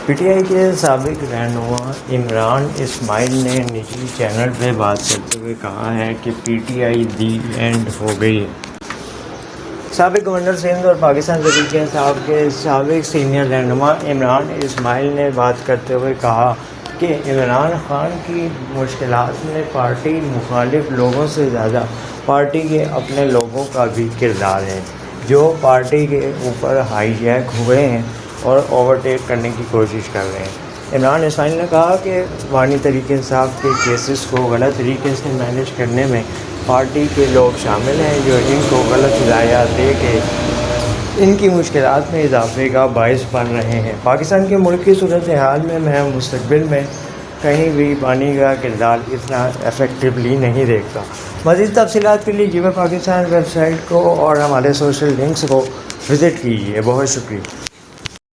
P T I کے سابق رہنما عمران اسماعیل نے نجی چینل پہ بات کرتے ہوئے کہا ہے کہ P T I the end ہو گئی ہے۔ سابق گورنر سندھ اور پاکستان تحریک انصاف کے سابق سینئر رہنما عمران اسماعیل نے بات کرتے ہوئے کہا کہ عمران خان کی مشکلات میں پارٹی مخالف لوگوں سے زیادہ پارٹی کے اپنے لوگوں کا بھی کردار ہے، جو پارٹی کے اوپر ہائی جیک ہوئے ہیں اور اوورٹیک کرنے کی کوشش کر رہے ہیں۔ عمران اسماعیل نے کہا کہ عوامی تحریک انصاف کے کیسز کو غلط طریقے سے مینیج کرنے میں پارٹی کے لوگ شامل ہیں، جو ان کو غلط ہدایات دے کے ان کی مشکلات میں اضافے کا باعث بن رہے ہیں۔ پاکستان کے ملکی صورتحال میں مستقبل میں کہیں بھی پانی کا کردار اتنا افیکٹولی نہیں دیکھتا۔ مزید تفصیلات کے لیے جیو پاکستان ویب سائٹ کو اور ہمارے سوشل لنکس کو وزٹ کیجیے۔ بہت شکریہ۔